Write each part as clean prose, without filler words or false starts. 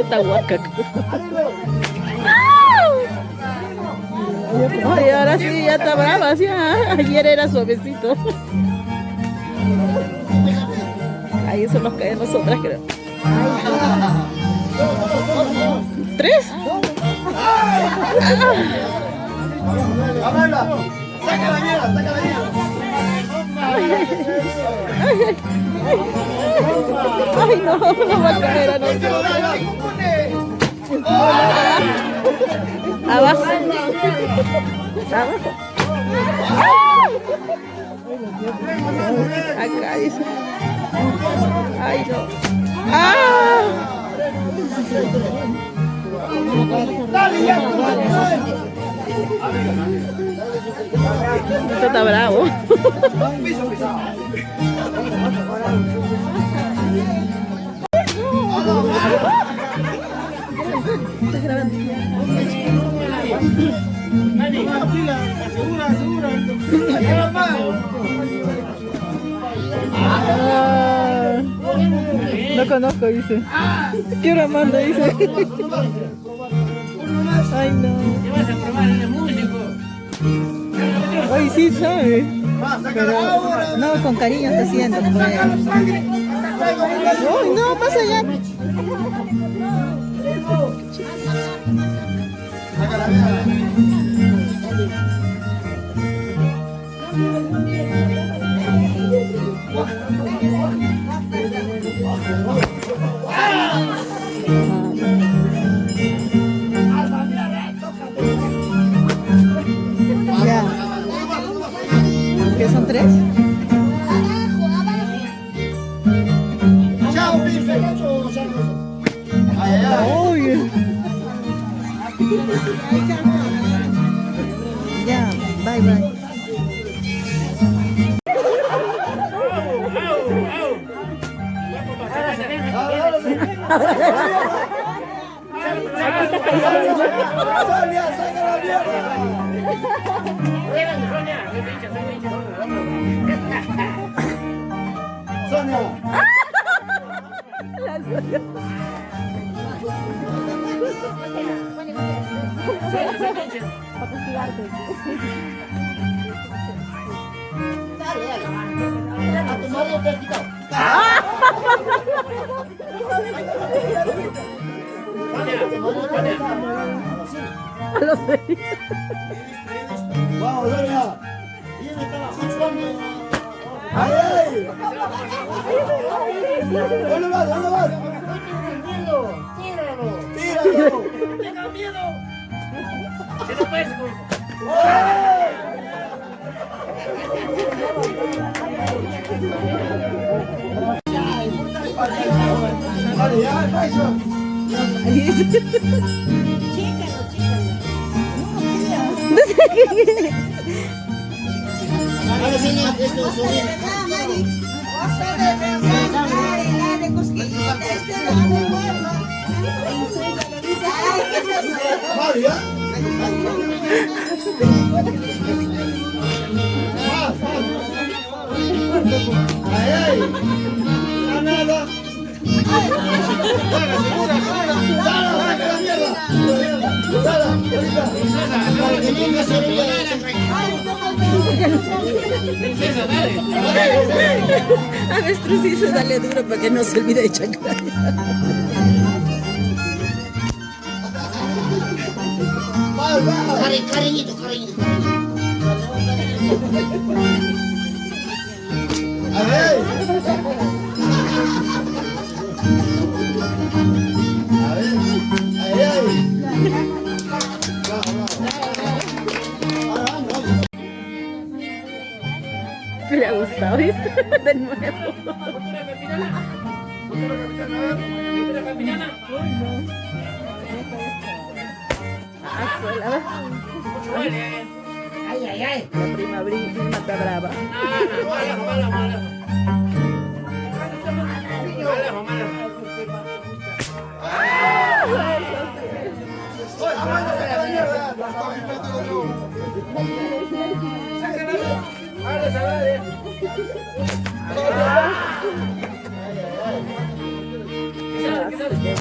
Está guaca. Ay, ahora sí, ya está brava. ¿Sí? Ayer era suavecito. Ahí eso nos cae a nosotras, creo. ¿Tres? ¡Saca la mierda! ¡Saca la mierda! Ay, no, no va a caer a nosotros. Abajo. Abajo. Acá dice. Ay, no. ¡Ah! Esto está bravo. ¿Estás grabando? No conozco, dice. Quiero Amanda, dice. Ay, no. ¿Qué vas a probar? ¿Eres músico? Ay, sí sabe. Pero no, con cariño está haciendo. Pues. Uy, no, pasa allá. Ya. ¿Qué son tres? ¡Chao, bife! ¡Ay, ay, ay! Uy. Ya, bye bye. ¡Sonia, saca la mierda! ¡Sonia! A tu madre te he quitado. A los seis. Vamos, Sonia. ¿Quién estaba juntando? ¡Ay, ay! ¿Dónde vas? ¿Dónde vas? ¡Tíralo! ¡Tíralo! ¡Tenga miedo! ¡Se no puedes, güey! Vale, ya, Tyson. Ahora sí, esto es un... Vale, ya. Ay, ay. A nada. ¡Sala, saca la mierda! ¡Sala, ahorita! ¡Princesa, dale! Avestrucizo, dale duro para que no se olvide de chanclar. Cariñito, cariñito. A ver. A ver. Ay, ay. Le ha gustado, ¿viste? De nuevo. ¡Cultura pepinana! ¡Cultura pepinana! Ah, sola. ¡Ay, ay, ay! La prima Brima está brava. Ahora se va de. ¿Qué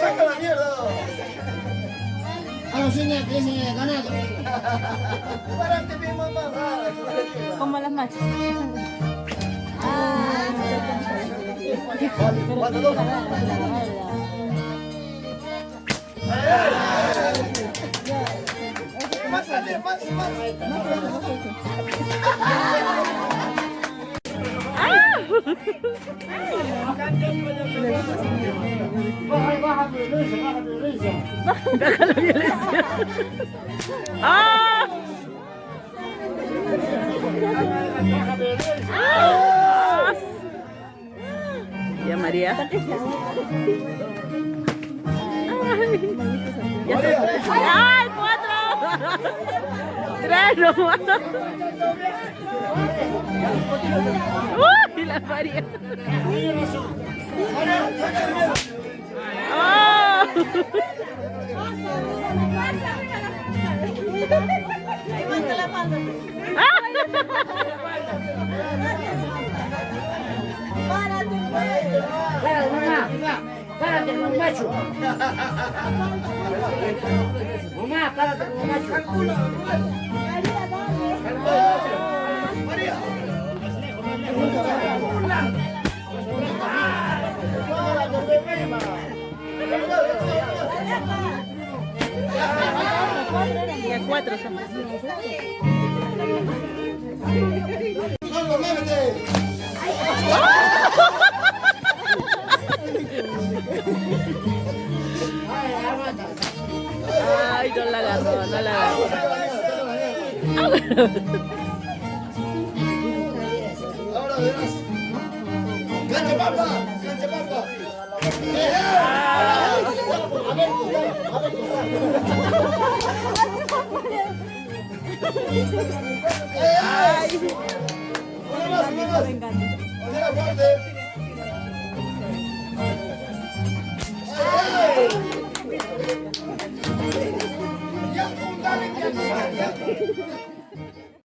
¡Saca la mierda! A los señores que dicen ganado. ¡Párate, mi mamá! Como las machas. ¡Más, más, más! Baja violencia, baja violencia. Baja la violencia. ¡Ah! ¡Ah! Ya María. ¡Ay, 4! 3 nomás. ¡Uy, la María! ¡Oh! Párate, mamá. Párate como un macho. Mamá, párate como un macho. ¡María! Ya 4 son. ¡Vamos, muévete! Ay, no la agarró, no la agarró. Ahora verás. ¡Cancha papa! ¡Cancha papa! ¡Ay! ¡Una más, una más! ¡Una fuerte! ¡Ay! ¡Ya, dale, ya!